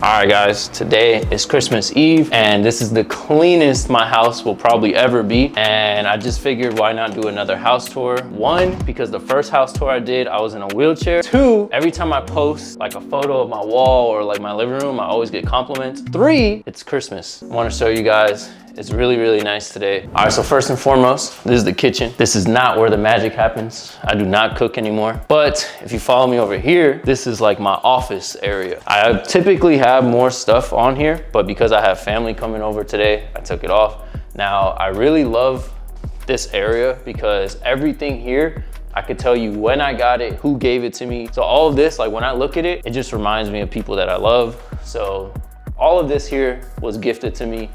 All right guys, today is Christmas Eve and this is the cleanest my house will probably ever be. And I just figured why not do another house tour? One, because the first house tour I did, I was in a wheelchair. Two, every time I post like a photo of my wall or like my living room, I always get compliments. Three, it's Christmas. I want to show you guys. It's really, really nice today. All right, so first and foremost, this is the kitchen. This is not where the magic happens. I do not cook anymore. But if you follow me over here, this is like my office area. I typically have more stuff on here, but because I have family coming over today, I took it off. Now, I really love this area because everything here, I could tell you when I got it, who gave it to me. So all of this, like when I look at it, it just reminds me of people that I love. So all of this here was gifted to me.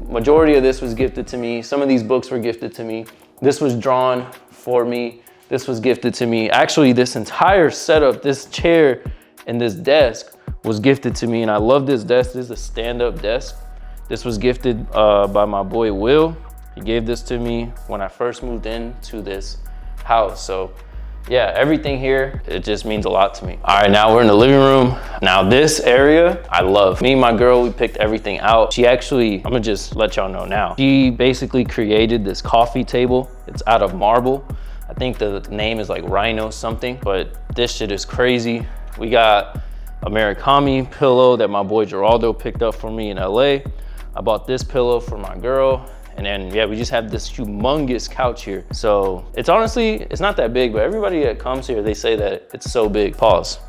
Majority of this was gifted to me. Some of these books were gifted to me. This was drawn for me. This was gifted to me. Actually, this entire setup, this chair and this desk was gifted to me. And I love this desk. This is a stand-up desk. This was gifted by my boy, Will. He gave this to me when I first moved into this house. So yeah, everything here, it just means a lot to me. All right, now we're in the living room. Now this area, I love. Me and my girl, we picked everything out. She actually, I'm gonna just let y'all know now. She basically created this coffee table. It's out of marble. I think the name is like Rhino something, but this shit is crazy. We got a Murakami pillow that my boy Geraldo picked up for me in LA. I bought this pillow for my girl. And then, yeah, we just have this humongous couch here. So it's honestly, it's not that big, but everybody that comes here, they say that it's so big. Pause.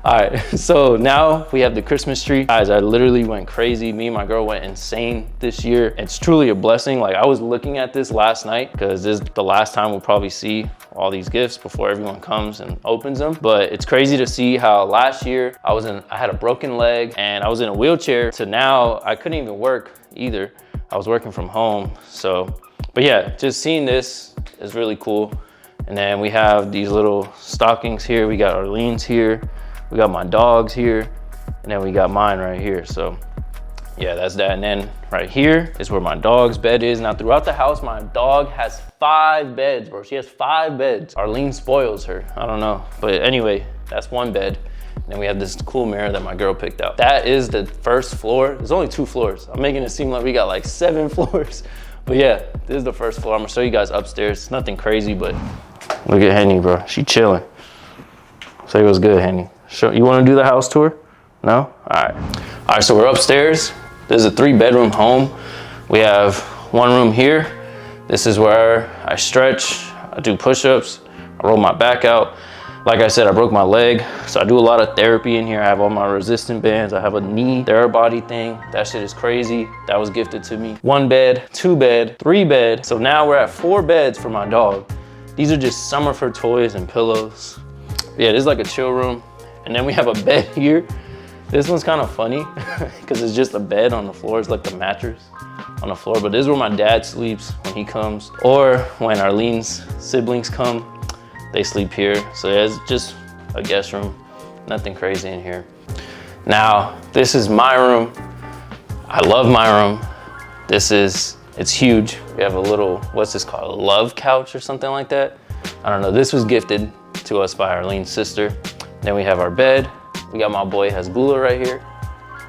All right, so now we have the Christmas tree. Guys, I literally went crazy. Me and my girl went insane this year. It's truly a blessing. Like I was looking at this last night because this is the last time we'll probably see all these gifts before everyone comes and opens them. But it's crazy to see how last year I had a broken leg and I was in a wheelchair to now I couldn't even work either. I was working from home. So, but yeah, just seeing this is really cool. And then we have these little stockings here. We got Arlene's here. We got my dogs here. And then we got mine right here. So yeah, that's that. And then right here is where my dog's bed is. Now throughout the house, my dog has 5 beds, bro. She has 5 beds. Arlene spoils her. I don't know. But anyway, that's one bed. And then we have this cool mirror that my girl picked out. That is the first floor. There's only 2 floors. I'm making it seem like we got like 7 floors. But yeah, this is the first floor. I'm gonna show you guys upstairs. It's nothing crazy, but look at Henny, bro. She chilling. Say what's good, Henny. You wanna do the house tour? No? All right, so we're upstairs. This is a 3-bedroom home. We have one room here. This is where I stretch, I do push-ups, I roll my back out. Like I said, I broke my leg, so I do a lot of therapy in here. I have all my resistant bands. I have a knee Therabody thing. That shit is crazy. That was gifted to me. 1 bed, 2 bed, 3 bed. So now we're at 4 beds for my dog. These are just some of her toys and pillows. Yeah, this is like a chill room. And then we have a bed here. This one's kind of funny because it's just a bed on the floor. It's like the mattress on the floor. But this is where my dad sleeps when he comes, or when Arlene's siblings come. They sleep here. So yeah, it's just a guest room. Nothing crazy in here. Now, this is my room. I love my room. It's huge. We have a little, what's this called? A love couch or something like that. I don't know. This was gifted to us by Arlene's sister. Then we have our bed. We got my boy Hasbullah right here.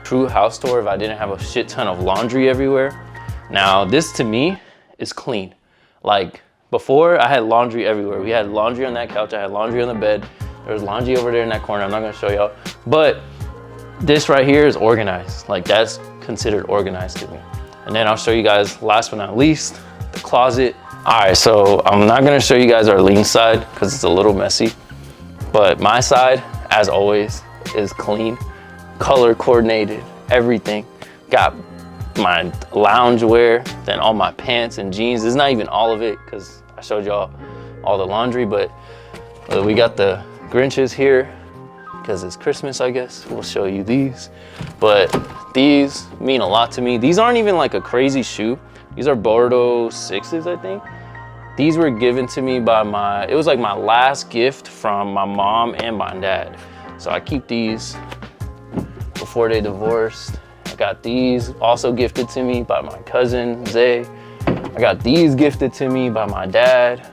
True house tour if I didn't have a shit ton of laundry everywhere. Now, this to me is clean. Like, before, I had laundry everywhere. We had laundry on that couch. I had laundry on the bed. There was laundry over there in that corner. I'm not gonna show y'all. But this right here is organized. Like that's considered organized to me. And then I'll show you guys, last but not least, the closet. All right, so I'm not gonna show you guys Arlene's side because it's a little messy. But my side, as always, is clean, color coordinated, everything. Got my loungewear, then all my pants and jeans. It's not even all of it because I showed y'all all the laundry, but we got the Grinches here because it's Christmas, I guess. We'll show you these. But these mean a lot to me. These aren't even like a crazy shoe. These are Bordeaux 6s, I think. These were given to me by it was like my last gift from my mom and my dad. So I keep these before they divorced. I got these also gifted to me by my cousin, Zay. I got these gifted to me by my dad.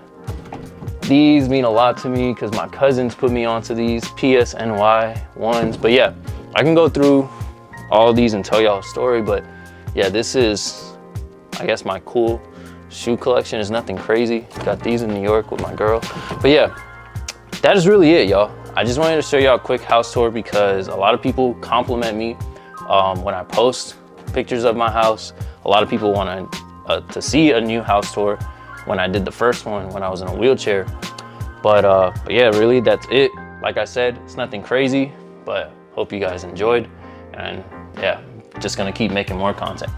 These mean a lot to me because my cousins put me onto these PSNY ones. But yeah, I can go through all these and tell y'all a story, but yeah, this is, I guess, my cool shoe collection. Is nothing crazy. Got these in New York with my girl. But yeah, that is really it, y'all. I just wanted to show y'all a quick house tour because a lot of people compliment me when I post pictures of my house. A lot of people want to see a new house tour when I did the first one when I was in a wheelchair. But yeah, really, that's it. Like I said, it's nothing crazy, but hope you guys enjoyed. And yeah, just gonna keep making more content.